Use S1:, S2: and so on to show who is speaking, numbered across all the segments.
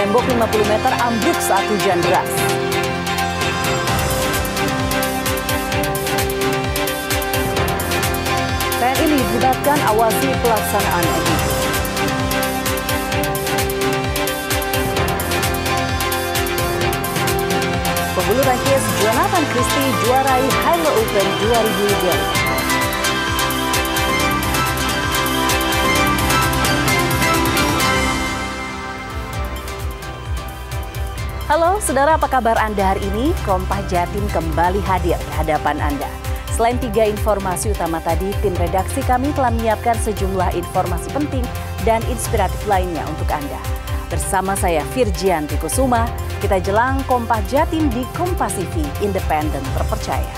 S1: Tembok 50 meter ambruk saat hujan deras. TNI dilibatkan awasi pelaksanaan MIP. Pebulu tangkis Jonathan Christie juarai Halo Open 2020. Halo saudara, apa kabar Anda hari ini? Kompas Jatim kembali hadir di hadapan Anda. Selain 3 informasi utama tadi, tim redaksi kami telah menyiapkan sejumlah informasi penting dan inspiratif lainnya untuk Anda. Bersama saya Virgianti Kusuma, kita jelang Kompas Jatim di Kompas TV, independen terpercaya.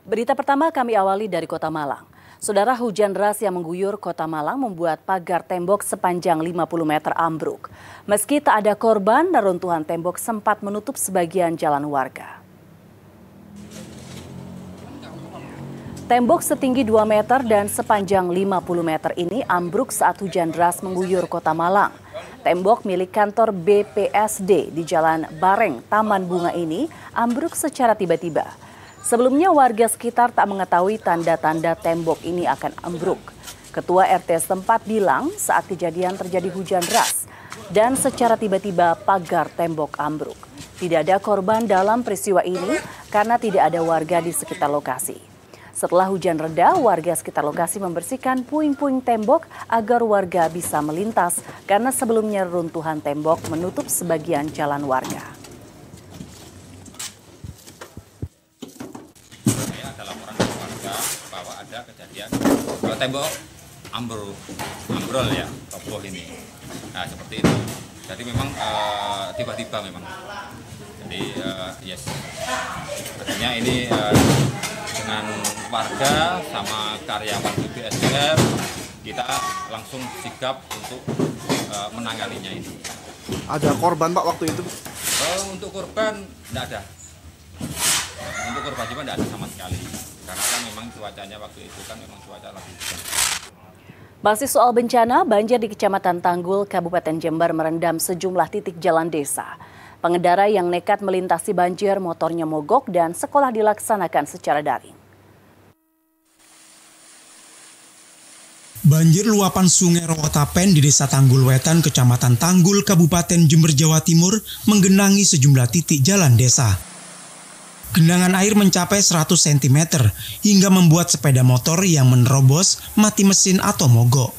S1: Berita pertama kami awali dari Kota Malang. Saudara, hujan deras yang mengguyur Kota Malang membuat pagar tembok sepanjang 50 meter ambruk. Meski tak ada korban, reruntuhan tembok sempat menutup sebagian jalan warga. Tembok setinggi 2 meter dan sepanjang 50 meter ini ambruk saat hujan deras mengguyur Kota Malang. Tembok milik kantor BPSD di Jalan Bareng, Taman Bunga ini ambruk secara tiba-tiba. Sebelumnya warga sekitar tak mengetahui tanda-tanda tembok ini akan ambruk. Ketua RT setempat bilang saat kejadian terjadi hujan deras dan secara tiba-tiba pagar tembok ambruk. Tidak ada korban dalam peristiwa ini karena tidak ada warga di sekitar lokasi. Setelah hujan reda, warga sekitar lokasi membersihkan puing-puing tembok agar warga bisa melintas karena sebelumnya runtuhan tembok menutup sebagian jalan warga.
S2: Bahwa ada kejadian kalau tembok ambrol ya, roboh ini. Nah seperti itu. Jadi memang tiba-tiba memang. Jadi yes. Artinya ini dengan warga sama karyawan BPSDM kita langsung sigap untuk menanganinya ini.
S3: Ada korban Pak waktu itu?
S2: Untuk korban tidak ada. Untuk korban jiwa tidak ada sama sekali. Karena kan memang cuacanya waktu itu kan memang cuaca lagi hujan.
S1: Masih soal bencana, banjir di Kecamatan Tanggul, Kabupaten Jember merendam sejumlah titik jalan desa. Pengendara yang nekat melintasi banjir, motornya mogok dan sekolah dilaksanakan secara daring.
S4: Banjir luapan Sungai Rowotapen di Desa Tanggul Wetan, Kecamatan Tanggul, Kabupaten Jember, Jawa Timur menggenangi sejumlah titik jalan desa. Genangan air mencapai 100 cm hingga membuat sepeda motor yang menerobos mati mesin atau mogok.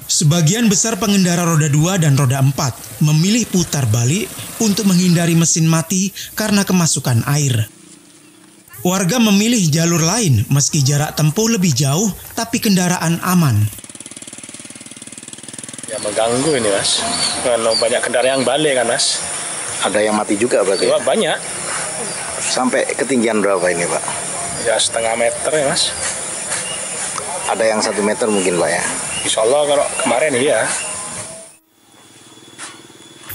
S4: Sebagian besar pengendara roda 2 dan roda 4 memilih putar balik untuk menghindari mesin mati karena kemasukan air. Warga memilih jalur lain meski jarak tempuh lebih jauh tapi kendaraan aman.
S5: Ya mengganggu ini Mas, karena banyak kendaraan yang balik kan Mas.
S6: Ada yang mati juga berarti?
S5: Ya, banyak.
S6: Sampai ketinggian berapa ini Pak?
S5: Ya setengah meter ya Mas.
S6: Ada yang 1 meter mungkin Pak ya?
S5: Insya Allah kalau kemarin iya.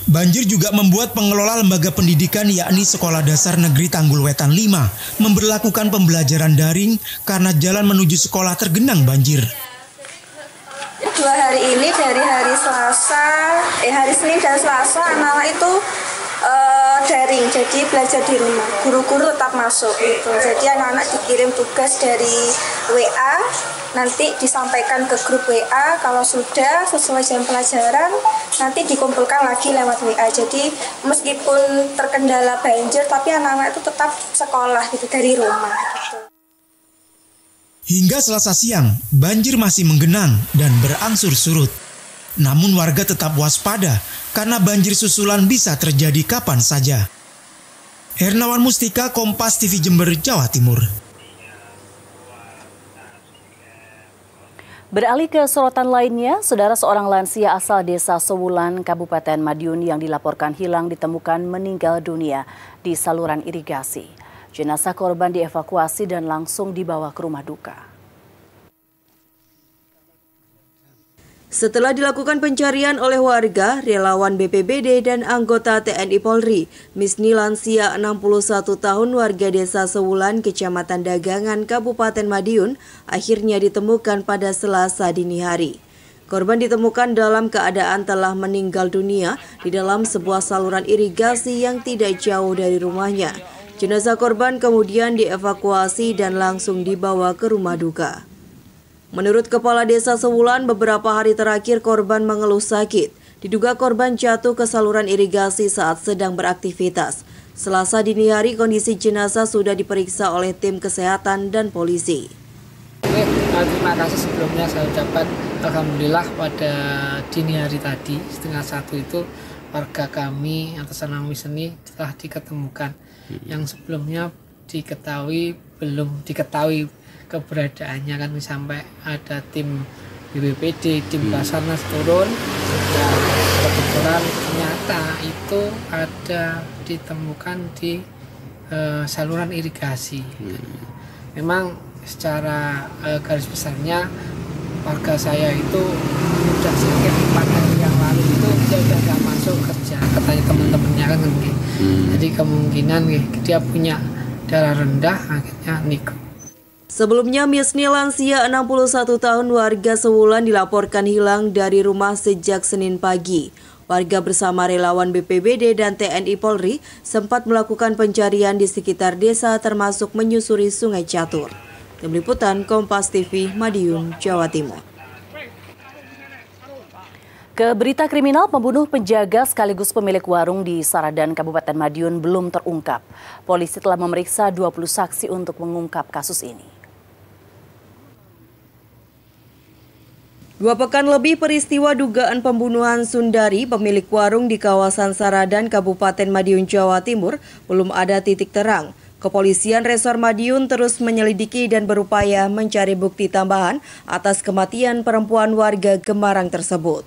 S4: Banjir juga membuat pengelola lembaga pendidikan yakni Sekolah Dasar Negeri Tanggul Wetan 5 memberlakukan pembelajaran daring karena jalan menuju sekolah tergenang banjir.
S7: 2 hari ini dari hari Senin dan Selasa anak-anak itu daring, jadi belajar di rumah. Guru-guru tetap masuk gitu. Jadi anak-anak dikirim tugas dari WA, nanti disampaikan ke grup WA. Kalau sudah sesuai jam pelajaran, nanti dikumpulkan lagi lewat WA. Jadi meskipun terkendala banjir, tapi anak-anak itu tetap sekolah gitu dari rumah. Gitu.
S4: Hingga Selasa siang, banjir masih menggenang dan berangsur surut. Namun warga tetap waspada karena banjir susulan bisa terjadi kapan saja. Hernawan Mustika, Kompas TV Jember, Jawa Timur.
S1: Beralih ke sorotan lainnya, saudara, seorang lansia asal Desa Sowulan, Kabupaten Madiun yang dilaporkan hilang ditemukan meninggal dunia di saluran irigasi. Jenazah korban dievakuasi dan langsung dibawa ke rumah duka.
S8: Setelah dilakukan pencarian oleh warga, relawan BPBD dan anggota TNI Polri, Misni lansia 61 tahun warga desa Sewulan, Kecamatan Dagangan, Kabupaten Madiun, akhirnya ditemukan pada Selasa dini hari. Korban ditemukan dalam keadaan telah meninggal dunia di dalam sebuah saluran irigasi yang tidak jauh dari rumahnya. Jenazah korban kemudian dievakuasi dan langsung dibawa ke rumah duka. Menurut Kepala Desa Sewulan, beberapa hari terakhir korban mengeluh sakit. Diduga korban jatuh ke saluran irigasi saat sedang beraktivitas. Selasa dini hari kondisi jenazah sudah diperiksa oleh tim kesehatan dan polisi.
S9: Terima kasih sebelumnya saya ucapkan alhamdulillah pada dini hari tadi 12:30 itu warga kami atas nama Misni telah diketemukan. Yang sebelumnya belum diketahui keberadaannya, kan sampai ada tim BPBD, tim Basarnas turun, dan kebetulan ternyata itu ada ditemukan di saluran irigasi. Memang secara garis besarnya warga saya itu sudah sakit 4 hari yang lalu itu dia sudah tidak masuk kerja, katanya teman-temannya kan. Jadi kemungkinan dia punya darah rendah, akhirnya nikah.
S8: Sebelumnya, Misni lansia 61 tahun warga Sewulan dilaporkan hilang dari rumah sejak Senin pagi. Warga bersama relawan BPBD dan TNI Polri sempat melakukan pencarian di sekitar desa termasuk menyusuri Sungai Catur. Tim Liputan Kompas TV, Madiun, Jawa Timur.
S1: Ke berita kriminal, pembunuh penjaga sekaligus pemilik warung di Saradan, Kabupaten Madiun belum terungkap. Polisi telah memeriksa 20 saksi untuk mengungkap kasus ini.
S8: 2 pekan lebih peristiwa dugaan pembunuhan Sundari, pemilik warung di kawasan Saradan, Kabupaten Madiun, Jawa Timur, belum ada titik terang. Kepolisian Resor Madiun terus menyelidiki dan berupaya mencari bukti tambahan atas kematian perempuan warga Gemarang tersebut.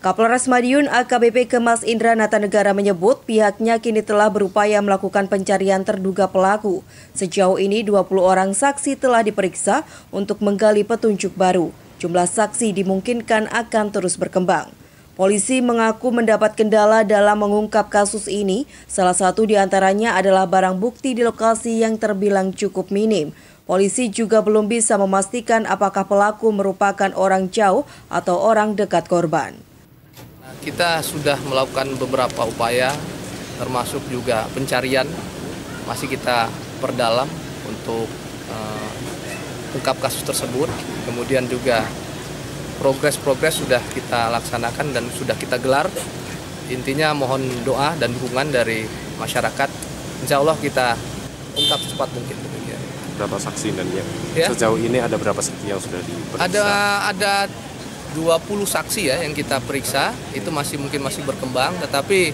S8: Kapolres Madiun AKBP Kemas Indra Natanegara menyebut pihaknya kini telah berupaya melakukan pencarian terduga pelaku. Sejauh ini 20 orang saksi telah diperiksa untuk menggali petunjuk baru. Jumlah saksi dimungkinkan akan terus berkembang. Polisi mengaku mendapat kendala dalam mengungkap kasus ini. Salah satu diantaranya adalah barang bukti di lokasi yang terbilang cukup minim. Polisi juga belum bisa memastikan apakah pelaku merupakan orang jauh atau orang dekat korban.
S10: Kita sudah melakukan beberapa upaya, termasuk juga pencarian. Masih kita perdalam untuk ungkap kasus tersebut. Kemudian juga progres sudah kita laksanakan dan sudah kita gelar. Intinya mohon doa dan dukungan dari masyarakat. Insya Allah kita ungkap secepat mungkin.
S11: Berapa saksi dan ya? Sejauh ini ada berapa saksi yang sudah diperiksa?
S10: Ada 20 saksi ya yang kita periksa. Itu masih berkembang, tetapi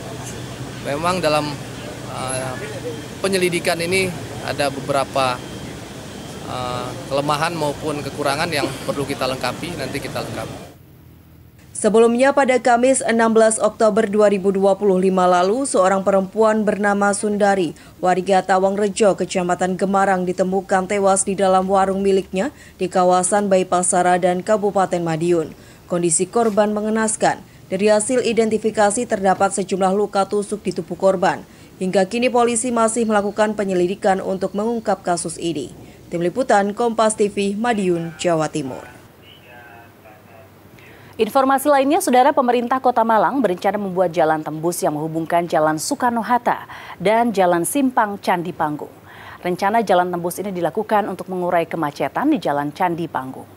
S10: memang dalam penyelidikan ini ada beberapa kelemahan maupun kekurangan yang perlu kita lengkapi, nanti kita lengkapi.
S8: Sebelumnya pada Kamis 16 Oktober 2025 lalu, seorang perempuan bernama Sundari, warga Tawangrejo, Kecamatan Gemarang ditemukan tewas di dalam warung miliknya di kawasan Bypass Saradan, Kabupaten Madiun. Kondisi korban mengenaskan. Dari hasil identifikasi terdapat sejumlah luka tusuk di tubuh korban. Hingga kini polisi masih melakukan penyelidikan untuk mengungkap kasus ini. Tim Liputan Kompas TV, Madiun, Jawa Timur.
S1: Informasi lainnya, Saudara, pemerintah Kota Malang berencana membuat jalan tembus yang menghubungkan Jalan Soekarno-Hatta dan Jalan Simpang Candi Panggung. Rencana jalan tembus ini dilakukan untuk mengurai kemacetan di Jalan Candi Panggung.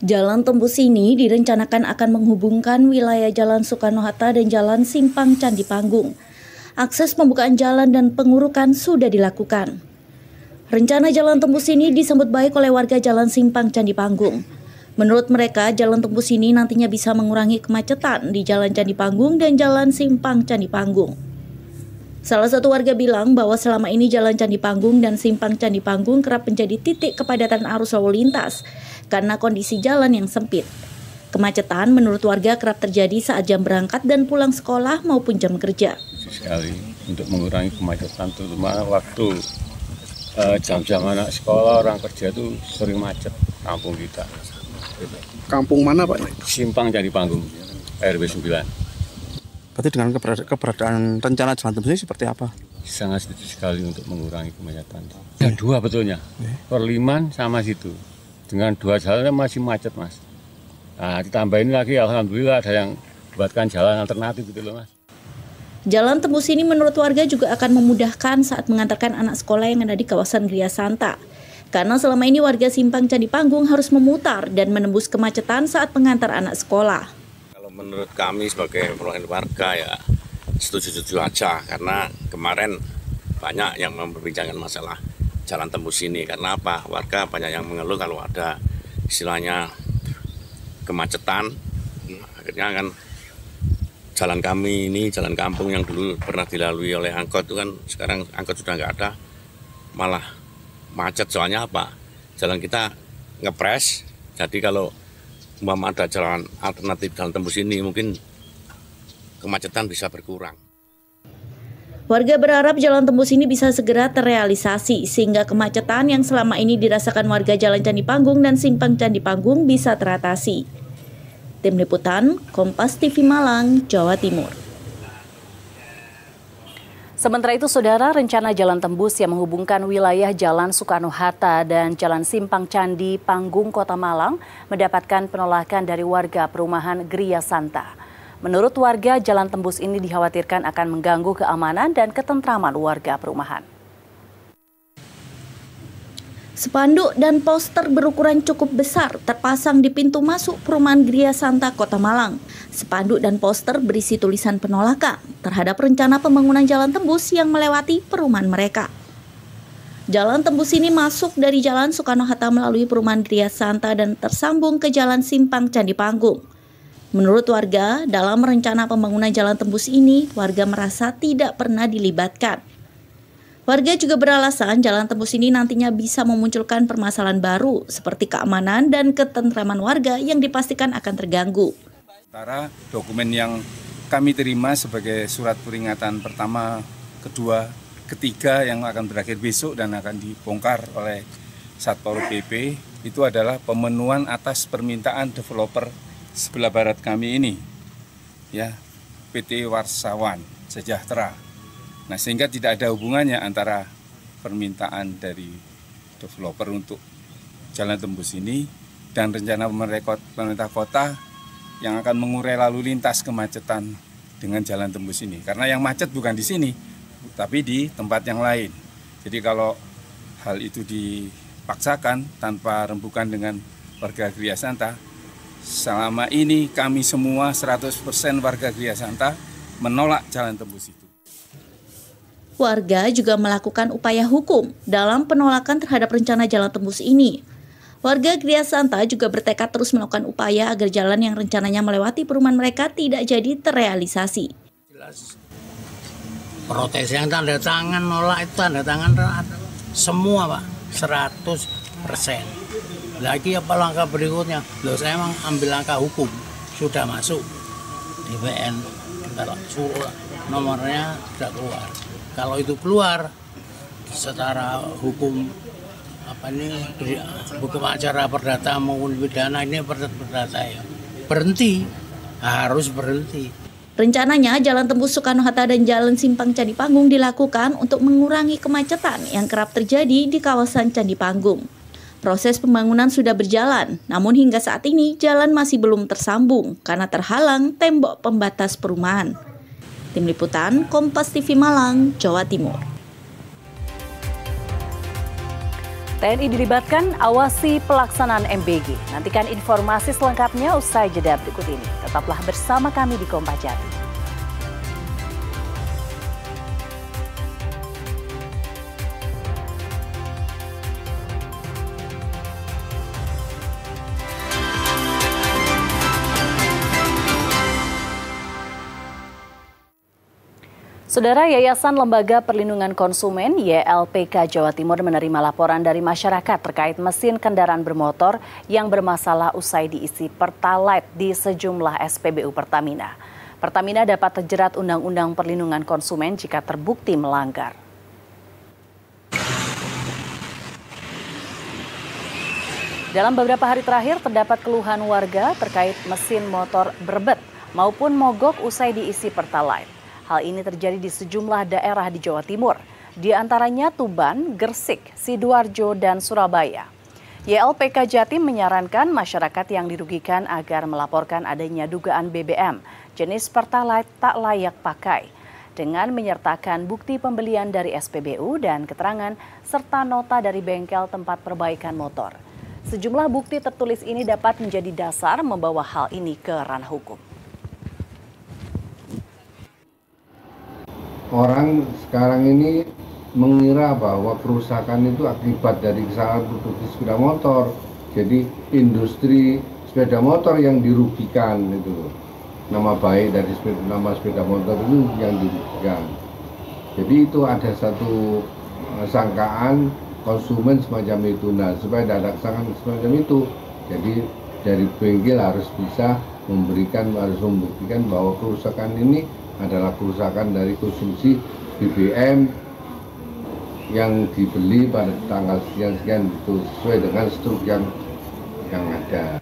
S12: Jalan tembus ini direncanakan akan menghubungkan wilayah Jalan Soekarno-Hatta dan Jalan Simpang Candi Panggung. Akses pembukaan jalan dan pengurukan sudah dilakukan. Rencana jalan tembus ini disambut baik oleh warga Jalan Simpang Candi Panggung. Menurut mereka, jalan tembus ini nantinya bisa mengurangi kemacetan di Jalan Candi Panggung dan Jalan Simpang Candi Panggung. Salah satu warga bilang bahwa selama ini Jalan Candi Panggung dan Simpang Candi Panggung kerap menjadi titik kepadatan arus lalu lintas karena kondisi jalan yang sempit. Kemacetan menurut warga kerap terjadi saat jam berangkat dan pulang sekolah maupun jam kerja.
S13: Sekali untuk mengurangi kemacetan, terutama waktu jam-jam anak sekolah, orang kerja itu sering macet kampung kita.
S3: Kampung mana Pak?
S13: Simpang Candi Panggung, RW 9.
S3: Berarti dengan keberadaan rencana jalan tembus ini seperti apa?
S13: Sangat setuju sekali untuk mengurangi kemacetan. Ada dua betulnya, Perliman sama situ. Dengan dua jalan masih macet Mas. Nah ditambahin lagi alhamdulillah ada yang buatkan jalan alternatif gitu loh Mas.
S12: Jalan tembus ini menurut warga juga akan memudahkan saat mengantarkan anak sekolah yang ada di kawasan Gria Santa. Karena selama ini warga Simpang Candi Panggung harus memutar dan menembus kemacetan saat mengantar anak sekolah.
S14: Kalau menurut kami sebagai perwakilan warga ya setuju-setuju aja, karena kemarin banyak yang memperbincangkan masalah jalan tembus ini. Karena apa? Warga banyak yang mengeluh kalau ada istilahnya kemacetan, akhirnya kan jalan kami ini, jalan kampung yang dulu pernah dilalui oleh angkot itu kan sekarang angkot sudah nggak ada, malah macet. Soalnya apa? Jalan kita ngepres, jadi kalau umpama ada jalan alternatif jalan tembus ini mungkin kemacetan bisa berkurang.
S12: Warga berharap jalan tembus ini bisa segera terrealisasi sehingga kemacetan yang selama ini dirasakan warga Jalan Candi Panggung dan Simpang Candi Panggung bisa teratasi. Tim Liputan, Kompas TV Malang, Jawa Timur.
S1: Sementara itu, Saudara, rencana jalan tembus yang menghubungkan wilayah Jalan Soekarno-Hatta dan Jalan Simpang Candi Panggung Kota Malang mendapatkan penolakan dari warga perumahan Gria Santa. Menurut warga, jalan tembus ini dikhawatirkan akan mengganggu keamanan dan ketentraman warga perumahan.
S12: Spanduk dan poster berukuran cukup besar terpasang di pintu masuk perumahan Gria Santa, Kota Malang. Spanduk dan poster berisi tulisan penolakan terhadap rencana pembangunan jalan tembus yang melewati perumahan mereka. Jalan tembus ini masuk dari Jalan Soekarno-Hatta melalui perumahan Gria Santa dan tersambung ke Jalan Simpang Candi Panggung. Menurut warga, dalam rencana pembangunan jalan tembus ini, warga merasa tidak pernah dilibatkan. Warga juga beralasan jalan tembus ini nantinya bisa memunculkan permasalahan baru seperti keamanan dan ketentraman warga yang dipastikan akan terganggu.
S15: Sementara dokumen yang kami terima sebagai surat peringatan pertama, kedua, ketiga yang akan berakhir besok dan akan dibongkar oleh Satpol PP itu adalah pemenuhan atas permintaan developer sebelah barat kami ini, ya, PT Warsawan Sejahtera. Nah, sehingga tidak ada hubungannya antara permintaan dari developer untuk jalan tembus ini dan rencana pemerintah kota yang akan mengurai lalu lintas kemacetan dengan jalan tembus ini. Karena yang macet bukan di sini, tapi di tempat yang lain. Jadi kalau hal itu dipaksakan tanpa rembukan dengan warga Gria Santa, selama ini kami semua 100% warga Gria Santa menolak jalan tembus itu.
S12: Warga juga melakukan upaya hukum dalam penolakan terhadap rencana jalan tembus ini. Warga Gria Santa juga bertekad terus melakukan upaya agar jalan yang rencananya melewati perumahan mereka tidak jadi terrealisasi.
S16: Jelas protes yang tanda tangan nolak itu tanda tangan semua Pak, 100%. Lagi apa langkah berikutnya? Loh, saya emang ambil langkah hukum, sudah masuk di PN, suruh nomornya sudah keluar. Kalau itu keluar secara hukum hukum acara perdata maupun pidana ini perdata ya berhenti, harus berhenti.
S12: Rencananya jalan tembus Soekarno-Hatta dan Jalan Simpang Candi Panggung dilakukan untuk mengurangi kemacetan yang kerap terjadi di kawasan Candi Panggung. Proses pembangunan sudah berjalan, namun hingga saat ini jalan masih belum tersambung karena terhalang tembok pembatas perumahan. Tim Liputan, Kompas TV Malang, Jawa Timur.
S1: TNI dilibatkan awasi pelaksanaan MBG. Nantikan informasi selengkapnya usai jeda berikut ini. Tetaplah bersama kami di Kompas Jati. Saudara, Yayasan Lembaga Perlindungan Konsumen YLPK Jawa Timur menerima laporan dari masyarakat terkait mesin kendaraan bermotor yang bermasalah usai diisi Pertalite di sejumlah SPBU Pertamina. Pertamina dapat terjerat Undang-Undang Perlindungan Konsumen jika terbukti melanggar. Dalam beberapa hari terakhir terdapat keluhan warga terkait mesin motor berbet maupun mogok usai diisi Pertalite. Hal ini terjadi di sejumlah daerah di Jawa Timur, di antaranya Tuban, Gresik, Sidoarjo, dan Surabaya. YLPK Jatim menyarankan masyarakat yang dirugikan agar melaporkan adanya dugaan BBM jenis Pertalite tak layak pakai dengan menyertakan bukti pembelian dari SPBU dan keterangan serta nota dari bengkel tempat perbaikan motor. Sejumlah bukti tertulis ini dapat menjadi dasar membawa hal ini ke ranah hukum.
S17: Orang sekarang ini mengira bahwa kerusakan itu akibat dari kesalahan produksi sepeda motor. Jadi industri sepeda motor yang dirugikan itu. Nama baik dari nama sepeda motor itu yang dirugikan. Jadi itu ada satu sangkaan konsumen semacam itu. Nah, supaya tidak ada kesalahan semacam itu, jadi dari bengkel harus bisa membuktikan bahwa kerusakan ini adalah kerusakan dari konsumsi BBM yang dibeli pada tanggal sekian-sekian itu sesuai dengan stok yang ada.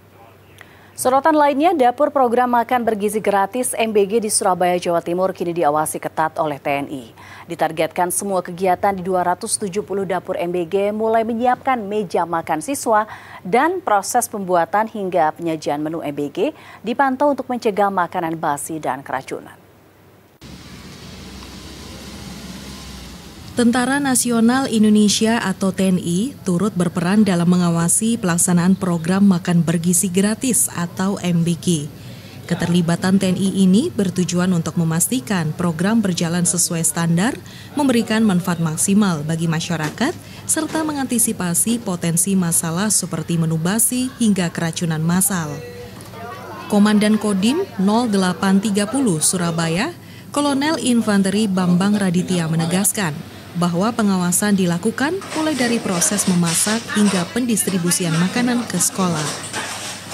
S1: Sorotan lainnya, dapur program makan bergizi gratis MBG di Surabaya, Jawa Timur kini diawasi ketat oleh TNI. Ditargetkan semua kegiatan di 270 dapur MBG mulai menyiapkan meja makan siswa dan proses pembuatan hingga penyajian menu MBG dipantau untuk mencegah makanan basi dan keracunan.
S18: Tentara Nasional Indonesia atau TNI turut berperan dalam mengawasi pelaksanaan program makan bergizi gratis atau MBG. Keterlibatan TNI ini bertujuan untuk memastikan program berjalan sesuai standar, memberikan manfaat maksimal bagi masyarakat, serta mengantisipasi potensi masalah seperti menu basi hingga keracunan massal. Komandan Kodim 0830 Surabaya, Kolonel Infanteri Bambang Raditya menegaskan bahwa pengawasan dilakukan mulai dari proses memasak hingga pendistribusian makanan ke sekolah.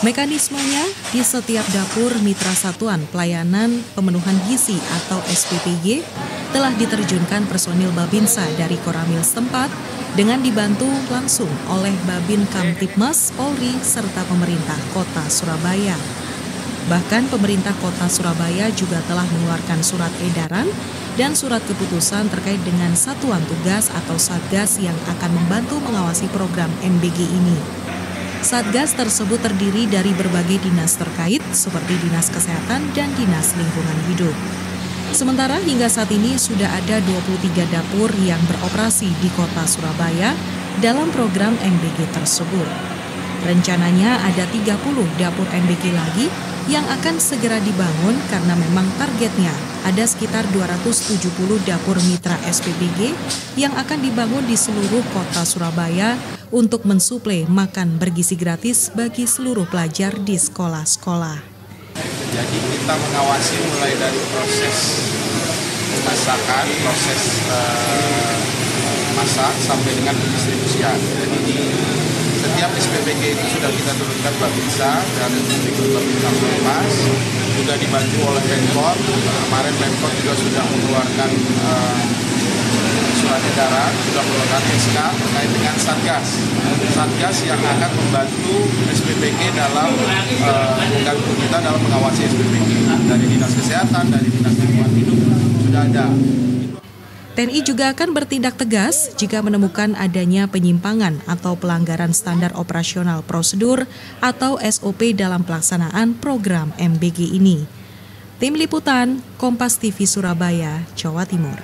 S18: Mekanismenya di setiap dapur Mitra Satuan Pelayanan Pemenuhan Gizi atau SPPG telah diterjunkan personil Babinsa dari Koramil setempat dengan dibantu langsung oleh Babin Kamtibmas Polri serta pemerintah Kota Surabaya. Bahkan pemerintah Kota Surabaya juga telah mengeluarkan surat edaran dan surat keputusan terkait dengan satuan tugas atau Satgas yang akan membantu mengawasi program MBG ini. Satgas tersebut terdiri dari berbagai dinas terkait seperti Dinas Kesehatan dan Dinas Lingkungan Hidup. Sementara hingga saat ini sudah ada 23 dapur yang beroperasi di Kota Surabaya dalam program MBG tersebut. Rencananya ada 30 dapur MBG lagi yang akan segera dibangun karena memang targetnya ada sekitar 270 dapur mitra SPBG yang akan dibangun di seluruh kota Surabaya untuk mensuplai makan bergizi gratis bagi seluruh pelajar di sekolah-sekolah.
S19: Jadi kita mengawasi mulai dari proses pemasakan, proses masak sampai dengan pendistribusian. Jadi di setiap SPBG itu sudah kita turunkan Babinsa dan Babinsa Mas, juga dibantu oleh Pemkot. Kemarin Pemkot juga sudah mengeluarkan surat edaran, sudah mengeluarkan SK terkait dengan Satgas. Satgas yang akan membantu SPBG dalam kita dalam mengawasi SPBG. Dari Dinas Kesehatan, dari Dinas Lingkungan Hidup sudah ada.
S18: TNI juga akan bertindak tegas jika menemukan adanya penyimpangan atau pelanggaran standar operasional prosedur atau SOP dalam pelaksanaan program MBG ini. Tim Liputan, Kompas TV Surabaya, Jawa Timur.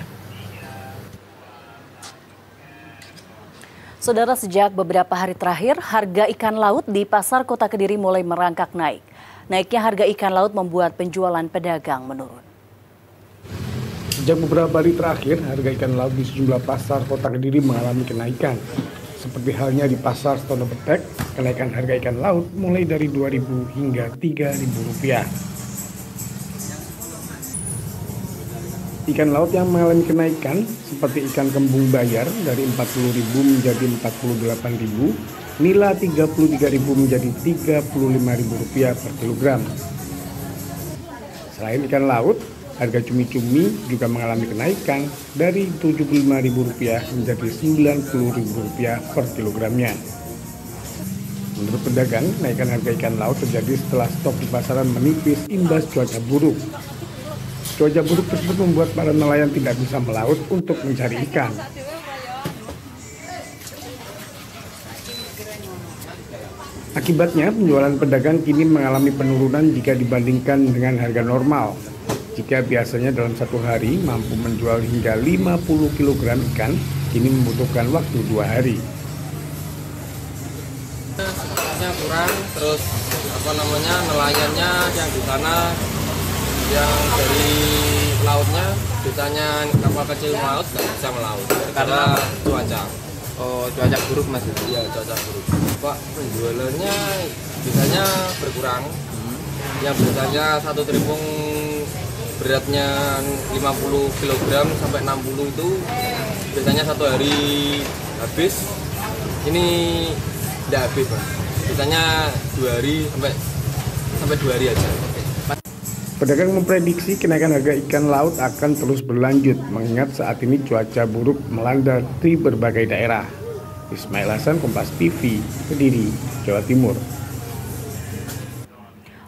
S1: Saudara, sejak beberapa hari terakhir, harga ikan laut di Pasar Kota Kediri mulai merangkak naik. Naiknya harga ikan laut membuat penjualan pedagang menurun.
S20: Sejak beberapa hari terakhir, harga ikan laut di sejumlah pasar Kota Kediri mengalami kenaikan. Seperti halnya di Pasar Stono Petek, kenaikan harga ikan laut mulai dari Rp2.000 hingga Rp3.000. Ikan laut yang mengalami kenaikan seperti ikan kembung bayar dari Rp40.000 menjadi Rp48.000, nila Rp33.000 menjadi Rp35.000 per kilogram. Selain ikan laut, harga cumi-cumi juga mengalami kenaikan dari Rp75.000 menjadi Rp90.000 per kilogramnya. Menurut pedagang, kenaikan harga ikan laut terjadi setelah stok di pasaran menipis imbas cuaca buruk. Cuaca buruk tersebut membuat para nelayan tidak bisa melaut untuk mencari ikan. Akibatnya, penjualan pedagang kini mengalami penurunan jika dibandingkan dengan harga normal. Jika biasanya dalam satu hari mampu menjual hingga 50 kg ikan, kini membutuhkan waktu 2 hari.
S10: Kurang, terus nelayannya yang di sana yang dari lautnya biasanya kapal kecil laut nggak bisa melaut karena cuaca. Oh, cuaca buruk mas? Iya, cuaca buruk. Pak, penjualannya biasanya berkurang. Yang biasanya satu teripung beratnya 50 kg sampai 60 itu biasanya satu hari habis. Ini tidak habis mas. Biasanya 2 hari sampai 2 hari aja.
S20: Pedagang memprediksi kenaikan harga ikan laut akan terus berlanjut mengingat saat ini cuaca buruk melanda di berbagai daerah. Ismail Hasan, Kompas TV, Kediri, Jawa Timur.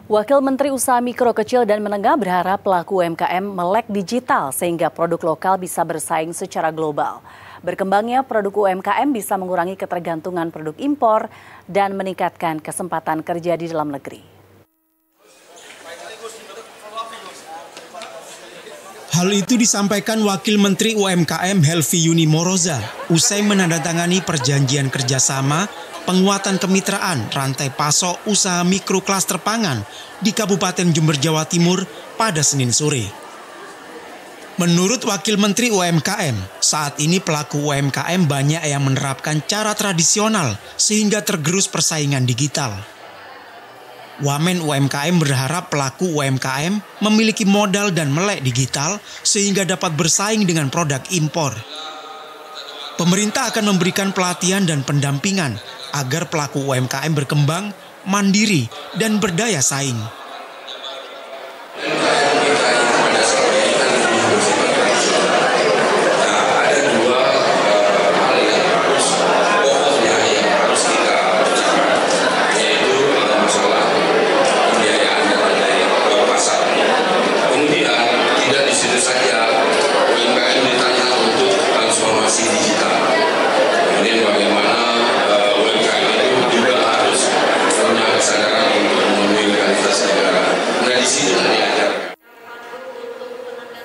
S1: Wakil Menteri Usaha Mikro, Kecil, dan Menengah berharap pelaku UMKM melek digital sehingga produk lokal bisa bersaing secara global. Berkembangnya produk UMKM bisa mengurangi ketergantungan produk impor dan meningkatkan kesempatan kerja di dalam negeri.
S4: Hal itu disampaikan Wakil Menteri UMKM Helvi Yuni Moroza usai menandatangani perjanjian kerjasama penguatan kemitraan rantai pasok usaha mikro klaster pangan di Kabupaten Jember, Jawa Timur pada Senin sore. Menurut Wakil Menteri UMKM, saat ini pelaku UMKM banyak yang menerapkan cara tradisional sehingga tergerus persaingan digital. Wamen UMKM berharap pelaku UMKM memiliki modal dan melek digital sehingga dapat bersaing dengan produk impor. Pemerintah akan memberikan pelatihan dan pendampingan agar pelaku UMKM berkembang, mandiri, dan berdaya saing.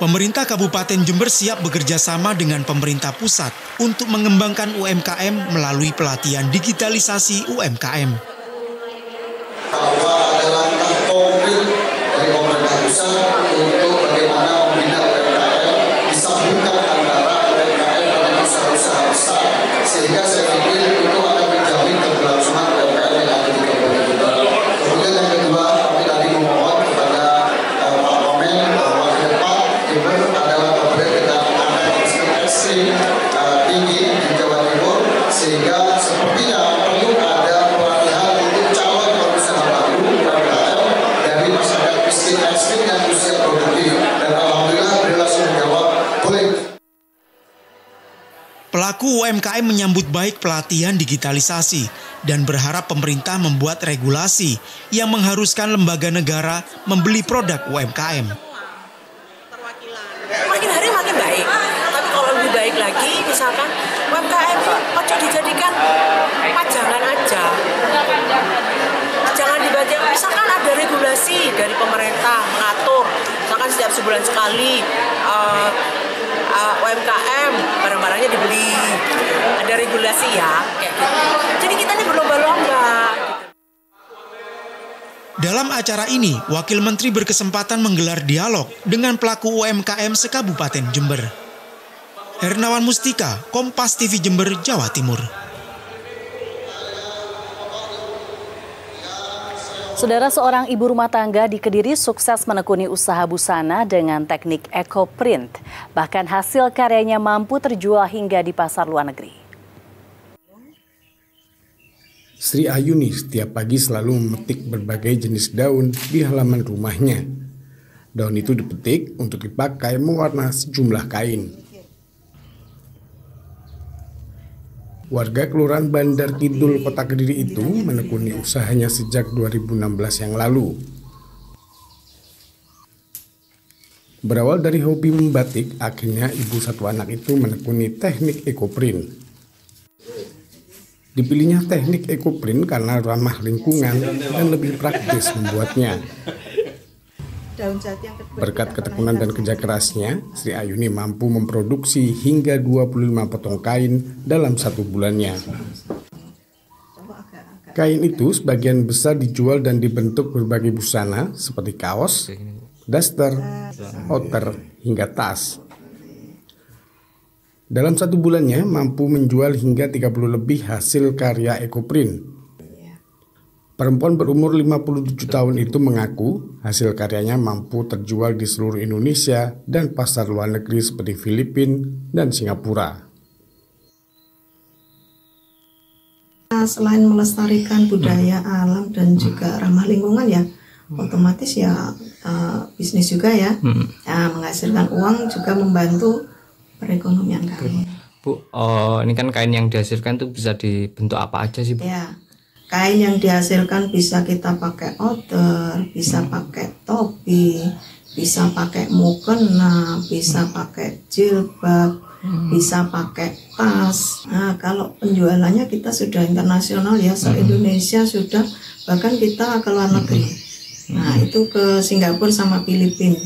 S4: Pemerintah Kabupaten Jember siap bekerja sama dengan pemerintah pusat untuk mengembangkan UMKM melalui pelatihan digitalisasi UMKM.
S21: Bahwa ada langkah konkret dari pemerintah pusat untuk bagaimana membina UMKM, disambungkan antara UMKM dengan usaha-usaha besar, sehingga saya pikir itu akan menjamin keberlangsungan UMKM yang ada di Kabupaten Jember. Kemudian yang kedua, kami tadi memohon kepada Pak Wamen bahwa ke depan Jember adalah kabupaten dengan angka ekspektasi tinggi di Jawa Timur, sehingga sepertinya perlu ada pelatihan untuk calon pengusaha baru UMKM dari masyarakat miskin ekstrim yang usia produktif, dan alhamdulillah berhasil menjawab boleh.
S4: Pelaku UMKM menyambut baik pelatihan digitalisasi dan berharap pemerintah membuat regulasi yang mengharuskan lembaga negara membeli produk UMKM.
S22: Makin hari makin baik, tapi kalau lebih baik lagi, misalkan UMKM kok dijadikan pajangan aja. Jangan dibaca, misalkan ada regulasi dari pemerintah mengatur, misalkan setiap sebulan sekali UMKM barang-barangnya dibeli, ada regulasi ya, kayak gitu. Jadi kita ini berlomba-lomba.
S4: Dalam acara ini, Wakil Menteri berkesempatan menggelar dialog dengan pelaku UMKM se-Kabupaten Jember. Hernawan Mustika, Kompas TV Jember, Jawa Timur.
S1: Saudara, seorang ibu rumah tangga di Kediri sukses menekuni usaha busana dengan teknik eco print. Bahkan hasil karyanya mampu terjual hingga di pasar luar negeri.
S20: Sri Ayuni setiap pagi selalu memetik berbagai jenis daun di halaman rumahnya. Daun itu dipetik untuk dipakai mewarna sejumlah kain. Warga Kelurahan Bandar Kidul, Kota Kediri itu menekuni usahanya sejak 2016 yang lalu. Berawal dari hobi membatik, akhirnya ibu satu anak itu menekuni teknik ekoprint. Dipilihnya teknik ekoprint karena ramah lingkungan dan lebih praktis membuatnya. Berkat ketekunan dan kerja kerasnya, Sri Ayuni mampu memproduksi hingga 25 potong kain dalam 1 bulannya. Kain itu sebagian besar dijual dan dibentuk berbagai busana seperti kaos, daster, outer, hingga tas. Dalam 1 bulannya mampu menjual hingga 30 lebih hasil karya ekoprint. Perempuan berumur 57 tahun itu mengaku hasil karyanya mampu terjual di seluruh Indonesia dan pasar luar negeri seperti Filipina dan Singapura.
S2: Selain melestarikan budaya alam dan juga ramah lingkungan ya, otomatis ya bisnis juga ya, menghasilkan uang juga membantu perekonomian kami.
S6: Bu, ini kan kain yang dihasilkan tuh bisa dibentuk apa aja sih, Bu?
S2: Ya, kain yang dihasilkan bisa kita pakai outer, bisa pakai topi, bisa pakai mukena, bisa pakai jilbab, bisa pakai tas. Nah, kalau penjualannya kita sudah internasional ya, se-Indonesia sudah, bahkan kita ke luar negeri. Nah, itu ke Singapura sama Filipina.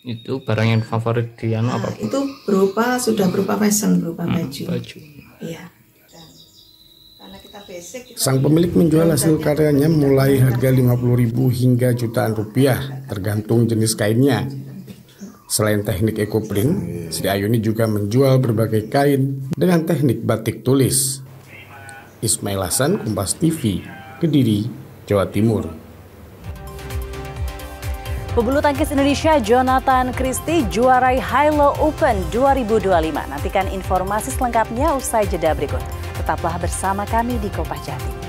S6: Itu barang yang favorit di apa?
S2: Itu sudah berupa fashion, berupa baju. Iya.
S20: Sang pemilik menjual hasil karyanya mulai harga 50.000 hingga jutaan rupiah, tergantung jenis kainnya. Selain teknik ekoprint, Sri Ayuni juga menjual berbagai kain dengan teknik batik tulis. Ismail Hasan, Kompas TV, Kediri, Jawa Timur.
S1: Pebulu tangkis Indonesia Jonathan Christie juarai Hilo Open 2025. Nantikan informasi selengkapnya usai jeda berikut. Tetaplah bersama kami di Kompas Jatim.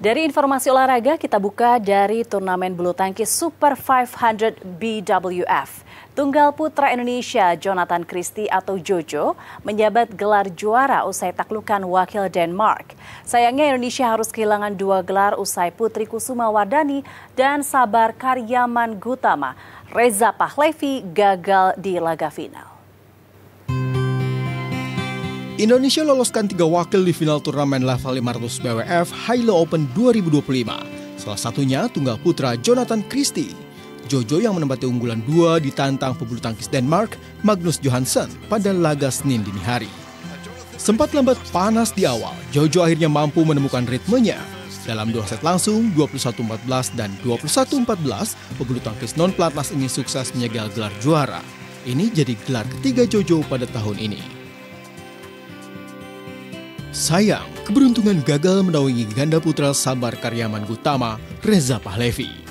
S1: Dari informasi olahraga, kita buka dari turnamen bulu tangkis Super 500 BWF. Tunggal putra Indonesia Jonathan Christie atau Jojo menjabat gelar juara usai taklukan wakil Denmark. Sayangnya Indonesia harus kehilangan 2 gelar usai Putri Kusuma Wardani dan Sabar Karyaman Gutama. Reza Pahlavi gagal di laga final.
S23: Indonesia loloskan 3 wakil di final turnamen level 500 BWF Hilo Open 2025. Salah satunya tunggal putra Jonathan Christie. Jojo yang menempati unggulan 2 ditantang pebulu tangkis Denmark Magnus Johansson pada laga Senin dini hari. Sempat lambat panas di awal, Jojo akhirnya mampu menemukan ritmenya. Dalam 2 set langsung, 21-14 dan 21-14, pebulu tangkis non-pelatnas ini sukses menyegel gelar juara. Ini jadi gelar ketiga Jojo pada tahun ini. Sayang, keberuntungan gagal menaungi ganda putra Sabar Karyaman Gutama, Reza Pahlavi.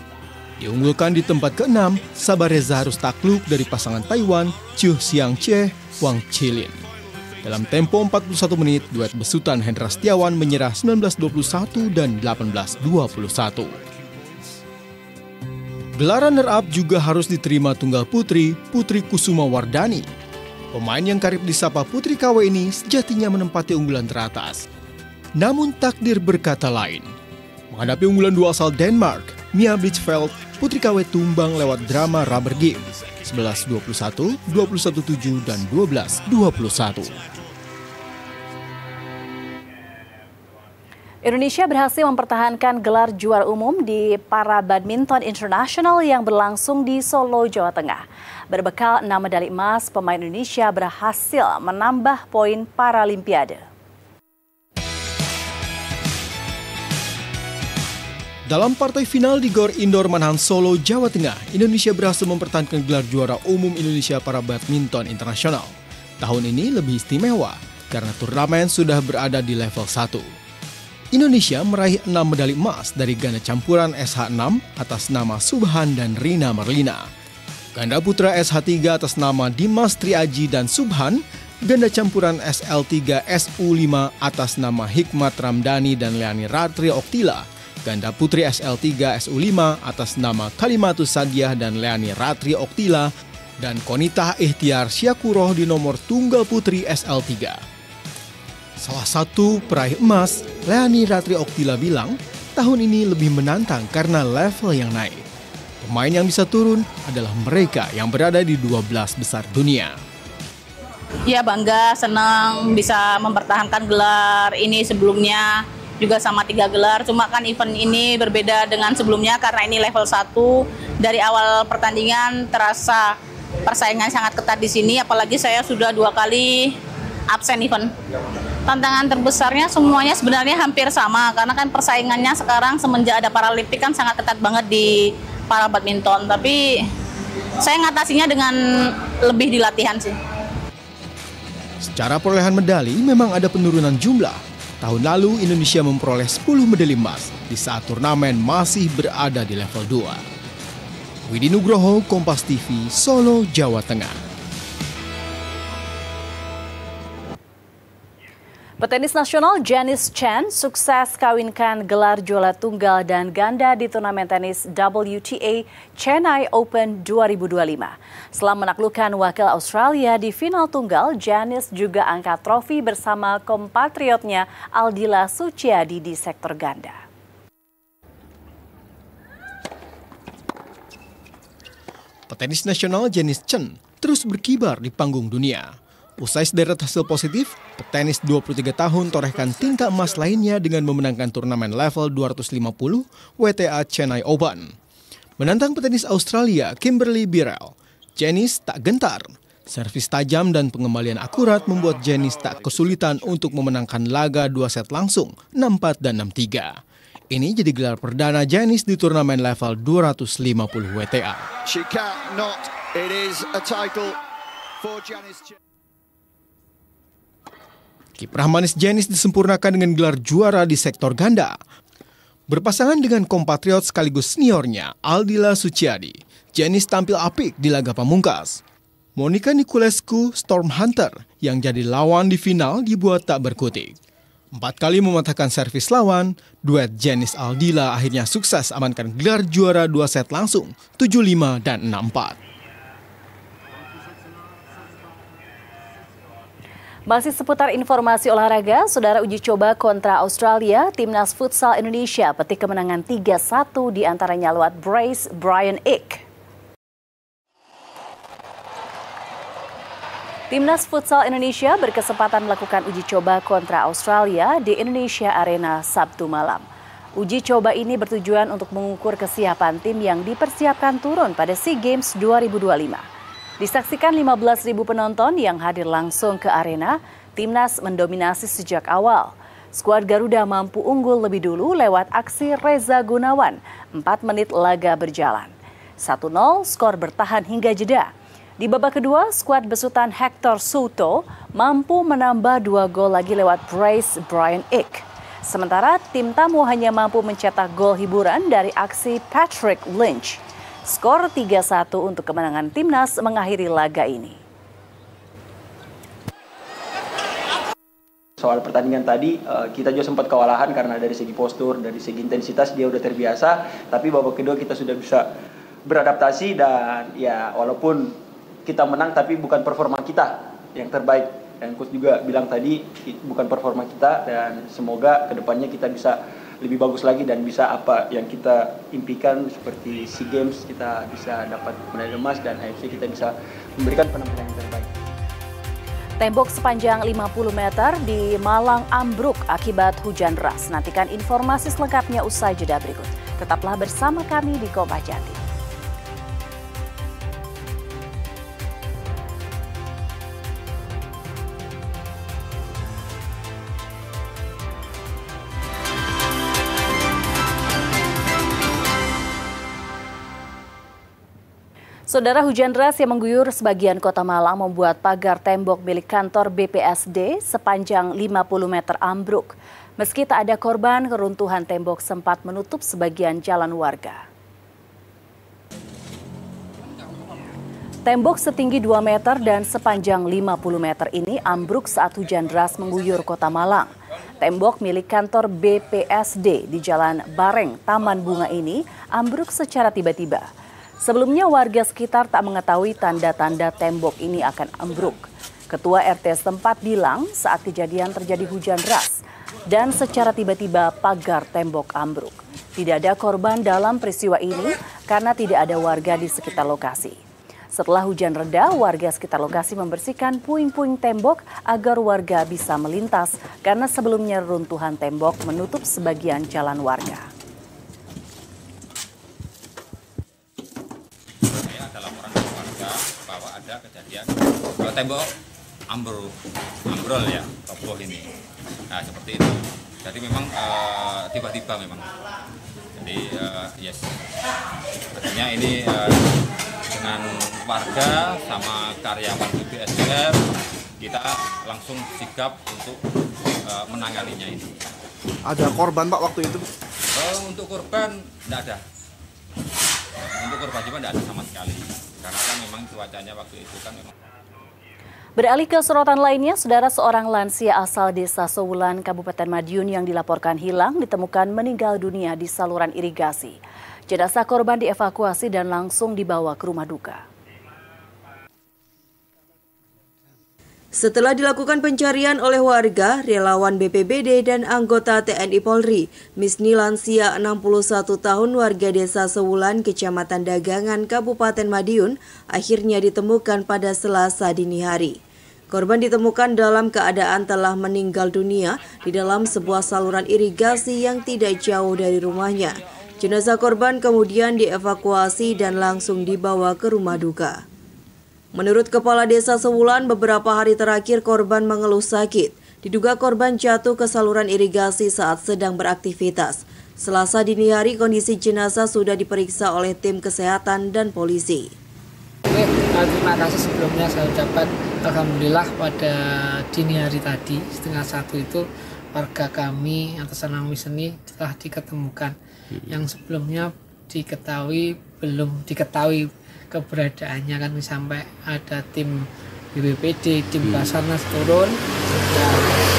S23: Diunggulkan di tempat ke-6, Sabar Reza harus takluk dari pasangan Taiwan, Chiu Xiang Che, Wang Chilin. Dalam tempo 41 menit, duet besutan Hendra Setiawan menyerah 19-21 dan 18-21. Gelaran runner-up juga harus diterima tunggal putri, Putri Kusuma Wardani. Pemain yang karib disapa Putri KW ini sejatinya menempati unggulan teratas. Namun takdir berkata lain. Menghadapi unggulan 2 asal Denmark, Mia Blichfeld, Putri KW tumbang lewat drama rubber game 11-21, 21-7, dan 12-21.
S1: Indonesia berhasil mempertahankan gelar juara umum di Para Badminton Internasional yang berlangsung di Solo, Jawa Tengah. Berbekal 6 medali emas, pemain Indonesia berhasil menambah poin Paralimpiade.
S23: Dalam partai final di Gor Indoor Manahan Solo, Jawa Tengah, Indonesia berhasil mempertahankan gelar juara umum Indonesia Para Badminton Internasional. Tahun ini lebih istimewa karena turnamen sudah berada di level 1. Indonesia meraih 6 medali emas dari ganda campuran SH6 atas nama Subhan dan Rina Marlina. Ganda putra SH3 atas nama Dimas Triaji dan Subhan ganda campuran SL3 SU5 atas nama Hikmat Ramdhani dan Leani Ratri Oktila, ganda putri SL3 SU5 atas nama Kalimatus Sadiah dan Leani Ratri Oktila, dan Konita Ikhtiar Syakuroh di nomor tunggal putri SL3. Salah satu peraih emas, Leani Ratri Oktila bilang, tahun ini lebih menantang karena level yang naik. Pemain yang bisa turun adalah mereka yang berada di 12 besar dunia.
S5: Ya bangga, senang bisa mempertahankan gelar ini sebelumnya juga sama 3 gelar. Cuma kan event ini berbeda dengan sebelumnya karena ini level 1. Dari awal pertandingan terasa persaingan sangat ketat di sini, apalagi saya sudah 2 kali absen event. Tantangan terbesarnya semuanya sebenarnya hampir sama karena kan persaingannya sekarang semenjak ada Paralimpik kan sangat ketat banget di para badminton. Tapi saya ngatasinya dengan lebih di latihan sih.
S23: Secara perolehan medali memang ada penurunan jumlah. Tahun lalu Indonesia memperoleh 10 medali emas di saat turnamen masih berada di level 2. Widi Nugroho, Kompas TV, Solo, Jawa Tengah.
S1: Petenis nasional Janice Chen sukses kawinkan gelar juara tunggal dan ganda di turnamen tenis WTA Chennai Open 2025. Setelah menaklukkan wakil Australia di final tunggal, Janice juga angkat trofi bersama kompatriotnya Aldila Suciadi di sektor ganda.
S23: Petenis nasional Janice Chen terus berkibar di panggung dunia. Usai sederet hasil positif, petenis 23 tahun torehkan tingkat emas lainnya dengan memenangkan turnamen level 250 WTA Chennai Open. Menantang petenis Australia Kimberly Birrell, Janice tak gentar. Servis tajam dan pengembalian akurat membuat Janice tak kesulitan untuk memenangkan laga 2 set langsung 6-4 dan 6-3. Ini jadi gelar perdana Janice di turnamen level 250 WTA.
S7: She cannot. It is a title for Janice.
S23: Kiprah manis Janice disempurnakan dengan gelar juara di sektor ganda. Berpasangan dengan kompatriot sekaligus seniornya Aldila Suciadi, Janice tampil apik di laga pamungkas. Monica Niculescu Storm Hunter yang jadi lawan di final dibuat tak berkutik. 4 kali mematahkan servis lawan, duet Janice Aldila akhirnya sukses amankan gelar juara 2 set langsung 7-5 dan 6-4.
S1: Masih seputar informasi olahraga, saudara uji coba kontra Australia, Timnas Futsal Indonesia petik kemenangan 3-1 di antaranya lewat brace Brian Ick. Timnas Futsal Indonesia berkesempatan melakukan uji coba kontra Australia di Indonesia Arena Sabtu malam. Uji coba ini bertujuan untuk mengukur kesiapan tim yang dipersiapkan turun pada SEA Games 2025. Disaksikan 15.000 penonton yang hadir langsung ke arena, Timnas mendominasi sejak awal. Skuad Garuda mampu unggul lebih dulu lewat aksi Reza Gunawan, 4 menit laga berjalan. 1-0 skor bertahan hingga jeda. Di babak kedua, skuad besutan Hector Souto mampu menambah 2 gol lagi lewat brace Brian Ick. Sementara tim tamu hanya mampu mencetak gol hiburan dari aksi Patrick Lynch. Skor 3-1 untuk kemenangan Timnas mengakhiri laga ini.
S9: Soal pertandingan tadi, kita juga sempat kewalahan karena dari segi postur, dari segi intensitas dia udah terbiasa. Tapi babak kedua kita sudah bisa beradaptasi dan ya walaupun kita menang tapi bukan performa kita yang terbaik. Dan coach juga bilang tadi bukan performa kita dan semoga kedepannya kita bisa lebih bagus lagi dan bisa apa yang kita impikan seperti SEA Games kita bisa dapat medali emas dan AFC kita bisa memberikan penampilan yang terbaik.
S1: Tembok sepanjang 50 meter di Malang ambruk akibat hujan deras. Nantikan informasi selengkapnya usai jeda berikut. Tetaplah bersama kami di Kompas Jatim. Saudara, hujan deras yang mengguyur sebagian kota Malang membuat pagar tembok milik kantor BPSD sepanjang 50 meter ambruk. Meski tak ada korban, keruntuhan tembok sempat menutup sebagian jalan warga. Tembok setinggi 2 meter dan sepanjang 50 meter ini ambruk saat hujan deras mengguyur Kota Malang. Tembok milik kantor BPSD di Jalan Bareng, Taman Bunga ini ambruk secara tiba-tiba. Sebelumnya warga sekitar tak mengetahui tanda-tanda tembok ini akan ambruk. Ketua RT setempat bilang saat kejadian terjadi hujan deras dan secara tiba-tiba pagar tembok ambruk. Tidak ada korban dalam peristiwa ini karena tidak ada warga di sekitar lokasi. Setelah hujan reda, warga sekitar lokasi membersihkan puing-puing tembok agar warga bisa melintas karena sebelumnya runtuhan tembok menutup sebagian jalan warga.
S3: Ada laporan dari warga bahwa ada kejadian tembok ambrol ya, roboh ini. Nah seperti itu. Jadi memang tiba-tiba memang. Jadi yes. Artinya ini dengan warga sama karyawan BPSDM kita langsung sigap untuk menanganinya ini.
S8: Ada korban Pak waktu itu?
S3: Untuk korban tidak ada. Untuk korban juga tidak ada sama sekali. Karena kan memang cuacanya waktu itu kan memang.
S1: Beralih ke sorotan lainnya, saudara, seorang lansia asal Desa Sewulan, Kabupaten Madiun yang dilaporkan hilang ditemukan meninggal dunia di saluran irigasi. Jenazah korban dievakuasi dan langsung dibawa ke rumah duka.
S11: Setelah dilakukan pencarian oleh warga, relawan BPBD dan anggota TNI Polri, Misni lansia 61 tahun warga Desa Sewulan, Kecamatan Dagangan, Kabupaten Madiun, akhirnya ditemukan pada Selasa dini hari. Korban ditemukan dalam keadaan telah meninggal dunia di dalam sebuah saluran irigasi yang tidak jauh dari rumahnya. Jenazah korban kemudian dievakuasi dan langsung dibawa ke rumah duka. Menurut Kepala Desa Sewulan, beberapa hari terakhir korban mengeluh sakit. Diduga korban jatuh ke saluran irigasi saat sedang beraktivitas. Selasa dini hari kondisi jenazah sudah diperiksa oleh tim kesehatan dan polisi.
S24: Terima kasih sebelumnya saya ucapkan alhamdulillah pada dini hari tadi 12:30 itu warga kami atas nama Misni telah diketemukan. Yang sebelumnya belum diketahui keberadaannya kan sampai ada tim BPBD, tim Basarnas turun dan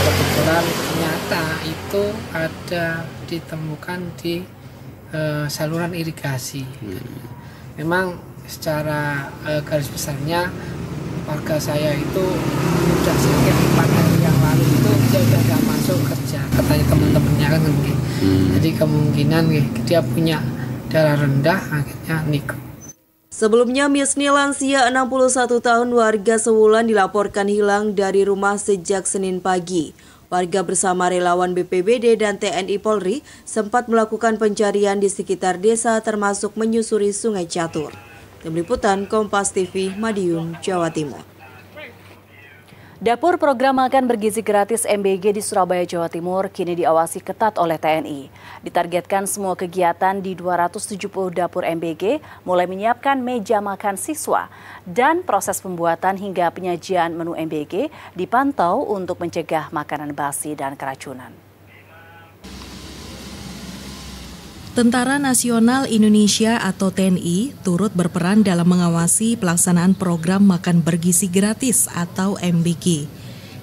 S24: kebetulan ternyata itu ada ditemukan di saluran irigasi. Memang secara garis besarnya warga saya itu sudah sakit 4 hari yang lalu itu dia sudah gak masuk kerja, katanya teman-temannya kan jadi kemungkinan dia punya darah rendah akhirnya nikah.
S11: Sebelumnya Misni lansia 61 tahun warga Sewulan dilaporkan hilang dari rumah sejak Senin pagi. Warga bersama relawan BPBD dan TNI Polri sempat melakukan pencarian di sekitar desa termasuk menyusuri Sungai Catur. Tim Liputan Kompas TV, Madiun, Jawa Timur.
S1: Dapur program makan bergizi gratis MBG di Surabaya, Jawa Timur kini diawasi ketat oleh TNI. Ditargetkan semua kegiatan di 270 dapur MBG mulai menyiapkan meja makan siswa dan proses pembuatan hingga penyajian menu MBG dipantau untuk mencegah makanan basi dan keracunan.
S18: Tentara Nasional Indonesia atau TNI turut berperan dalam mengawasi pelaksanaan program makan bergizi gratis atau MBG.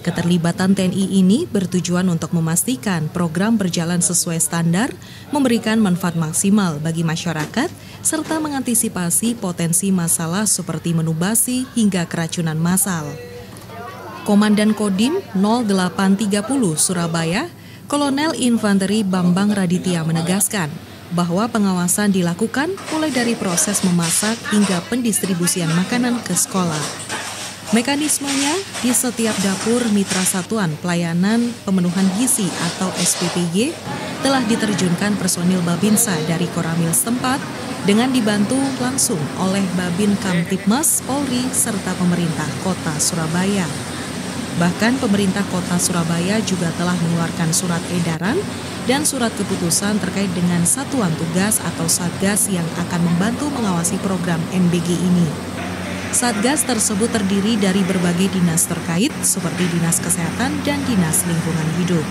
S18: Keterlibatan TNI ini bertujuan untuk memastikan program berjalan sesuai standar, memberikan manfaat maksimal bagi masyarakat, serta mengantisipasi potensi masalah seperti menu basi hingga keracunan massal. Komandan Kodim 0830 Surabaya, Kolonel Infanteri Bambang Raditya menegaskan bahwa pengawasan dilakukan mulai dari proses memasak hingga pendistribusian makanan ke sekolah. Mekanismenya di setiap dapur Mitra Satuan Pelayanan Pemenuhan Gizi atau SPPG telah diterjunkan personil Babinsa dari Koramil setempat dengan dibantu langsung oleh Babin Kamtibmas Polri serta pemerintah Kota Surabaya. Bahkan pemerintah Kota Surabaya juga telah mengeluarkan surat edaran dan surat keputusan terkait dengan satuan tugas atau Satgas yang akan membantu mengawasi program MBG ini. Satgas tersebut terdiri dari berbagai dinas terkait seperti Dinas Kesehatan dan Dinas Lingkungan Hidup.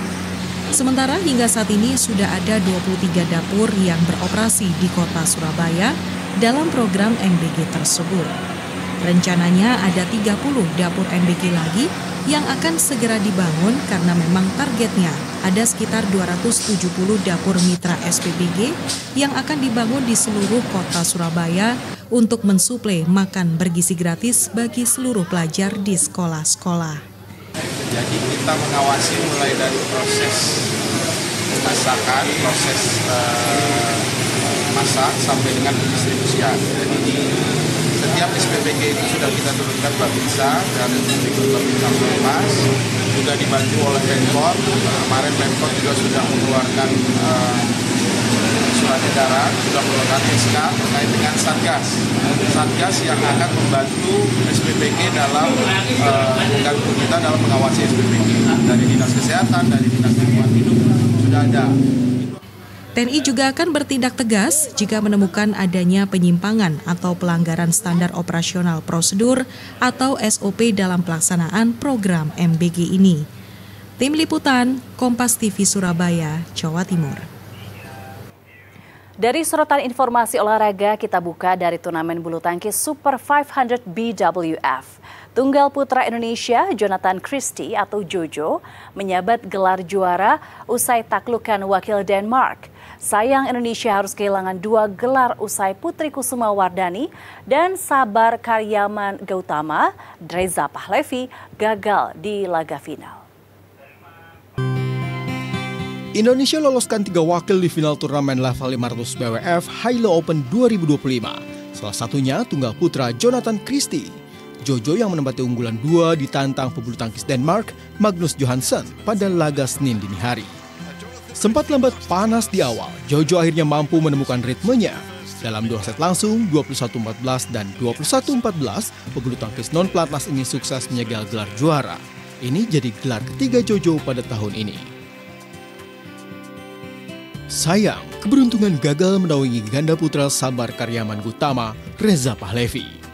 S18: Sementara hingga saat ini sudah ada 23 dapur yang beroperasi di Kota Surabaya dalam program MBG tersebut. Rencananya ada 30 dapur MBG lagi yang akan segera dibangun karena memang targetnya ada sekitar 270 dapur mitra SPBG yang akan dibangun di seluruh kota Surabaya untuk mensuplai makan bergizi gratis bagi seluruh pelajar di sekolah-sekolah.
S19: Jadi kita mengawasi mulai dari proses masakan, proses masak sampai dengan pendistribusian. Jadi di setiap SPBG itu sudah kita turunkan Babinsa dan Babinsa Mas, juga dibantu oleh Pemkot. Kemarin Pemkot juga sudah mengeluarkan surat edaran, sudah mengeluarkan SK terkait dengan Satgas. Satgas yang akan membantu SPBG dalam membantu kita dalam mengawasi SPBG dari Dinas Kesehatan, dari Dinas Lingkungan Hidup sudah ada.
S18: TNI juga akan bertindak tegas jika menemukan adanya penyimpangan atau pelanggaran standar operasional prosedur atau SOP dalam pelaksanaan program MBG ini. Tim Liputan, Kompas TV Surabaya, Jawa Timur.
S1: Dari sorotan informasi olahraga, kita buka dari turnamen bulu tangkis Super 500 BWF. Tunggal putra Indonesia, Jonathan Christie atau Jojo, menyabat gelar juara usai taklukan wakil Denmark. Sayang Indonesia harus kehilangan 2 gelar usai Putri Kusuma Wardani dan Sabar Karyaman Gautama, Reza Pahlevi, gagal di laga final.
S23: Indonesia loloskan 3 wakil di final turnamen level 500 BWF Hilo Open 2025. Salah satunya tunggal putra Jonathan Christie. Jojo yang menempati unggulan 2 ditantang pebulu tangkis Denmark, Magnus Johansson, pada laga Senin dini hari. Sempat lambat panas di awal, Jojo akhirnya mampu menemukan ritmenya. Dalam 2 set langsung, 21-14 dan 21-14, pebulu tangkis non-pelatnas ini sukses menyegel gelar juara. Ini jadi gelar ketiga Jojo pada tahun ini. Sayang, keberuntungan gagal menaungi ganda putra Sabar Karyaman Gautama, Reza Pahlevi.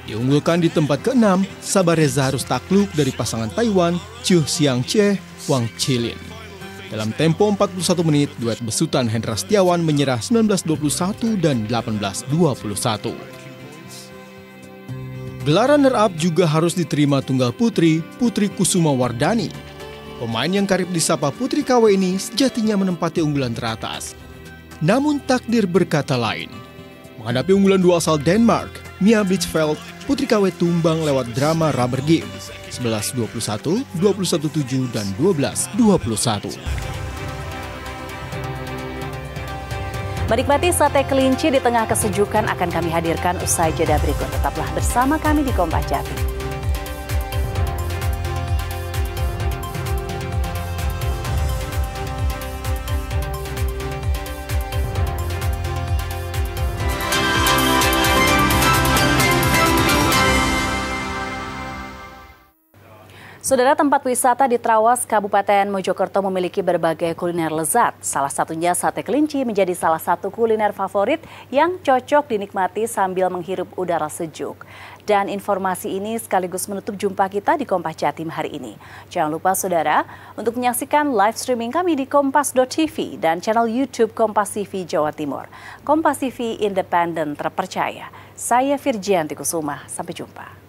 S23: Diunggulkan di tempat ke-6, Sabar Reza harus takluk dari pasangan Taiwan, Chiu Xiang-che, Wang Chilin. Dalam tempo 41 menit, duet besutan Hendra Setiawan menyerah 19-21 dan 18-21. Gelaran runner-up juga harus diterima tunggal putri, Putri Kusuma Wardani. Pemain yang karib disapa Putri KW ini sejatinya menempati unggulan teratas. Namun takdir berkata lain. Menghadapi unggulan 2 asal Denmark, Mia Blichfeld, Putri KW tumbang lewat drama rubber game 11-21, 21-7, dan 12-21.
S1: Menikmati sate kelinci di tengah kesejukan akan kami hadirkan usai jeda berikut. Tetaplah bersama kami di Kompas Jatim. Saudara, tempat wisata di Trawas, Kabupaten Mojokerto memiliki berbagai kuliner lezat. Salah satunya sate kelinci menjadi salah satu kuliner favorit yang cocok dinikmati sambil menghirup udara sejuk. Dan informasi ini sekaligus menutup jumpa kita di Kompas Jatim hari ini. Jangan lupa saudara, untuk menyaksikan live streaming kami di kompas.tv dan channel YouTube Kompas TV Jawa Timur. Kompas TV independen terpercaya. Saya Virgianti Kusuma, sampai jumpa.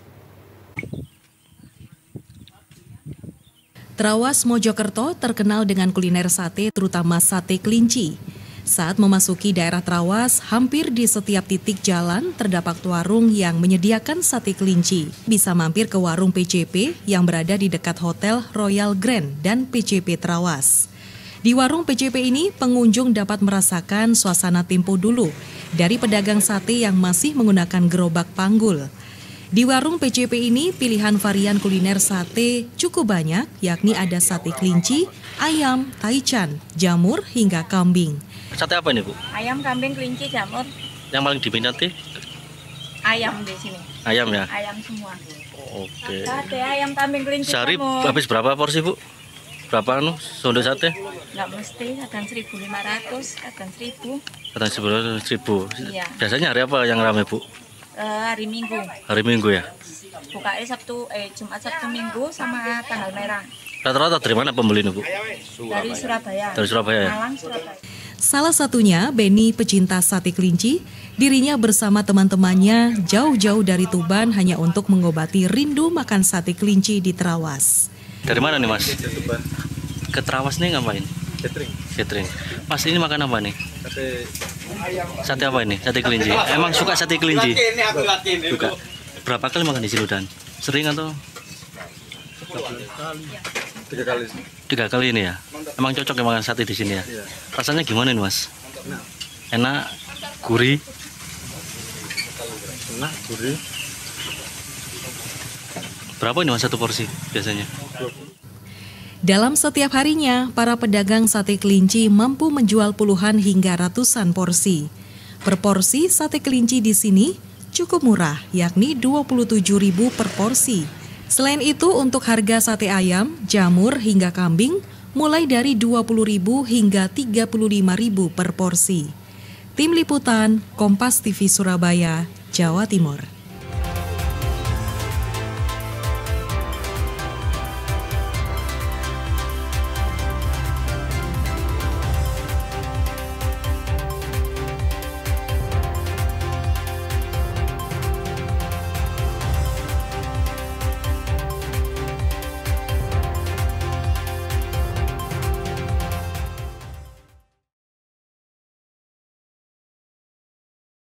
S18: Trawas Mojokerto terkenal dengan kuliner sate, terutama sate kelinci. Saat memasuki daerah Trawas, hampir di setiap titik jalan terdapat warung yang menyediakan sate kelinci. Bisa mampir ke warung PCP yang berada di dekat Hotel Royal Grand dan PCP Trawas. Di warung PCP ini, pengunjung dapat merasakan suasana tempo dulu dari pedagang sate yang masih menggunakan gerobak panggul. Di warung PCP ini, pilihan varian kuliner sate cukup banyak, yakni ada sate kelinci, ayam, taichan, jamur, hingga kambing.
S13: Sate apa ini, Bu?
S14: Ayam, kambing, kelinci, jamur.
S13: Yang paling diminati?
S14: Ayam di sini.
S13: Ayam ya?
S14: Ayam semua.
S13: Oke.
S14: Sate, ayam, kambing, kelinci,
S13: sehari
S14: jamur.
S13: habis berapa porsi, Bu? Berapa sondo sate?
S14: Nggak mesti, kadang 1.500, kadang 1.000.
S13: Kadang 1.000.
S14: Iya.
S13: Biasanya hari apa yang ramai, Bu?
S14: Hari Minggu.
S13: Hari Minggu ya?
S14: Bukanya Jumat, Sabtu, Minggu sama tanggal merah.
S13: Rata-rata dari mana pembeli ini, Bu?
S14: Dari Surabaya.
S13: Dari Surabaya ya?
S14: Malang, Surabaya.
S18: Salah satunya Beni, pecinta sate kelinci. Dirinya bersama teman-temannya jauh-jauh dari Tuban hanya untuk mengobati rindu makan sate kelinci di Trawas.
S13: Dari mana nih Mas? Ke Trawas nih ngapain? Catering. Mas ini makan apa nih? Sate apa ini? Sate kelinci. Emang suka sate kelinci? Suka. Berapa kali makan di sini Dan? Sering atau? 3 kali ini ya. Emang cocok ya makan sate di sini ya. Rasanya gimana nih Mas? Enak, gurih. Enak, gurih. Berapa ini Mas satu porsi biasanya?
S18: Dalam setiap harinya, para pedagang sate kelinci mampu menjual puluhan hingga ratusan porsi. Per porsi sate kelinci di sini cukup murah, yakni Rp27.000 per porsi. Selain itu, untuk harga sate ayam, jamur hingga kambing mulai dari Rp20.000 hingga Rp35.000 per porsi. Tim Liputan, Kompas TV Surabaya, Jawa Timur.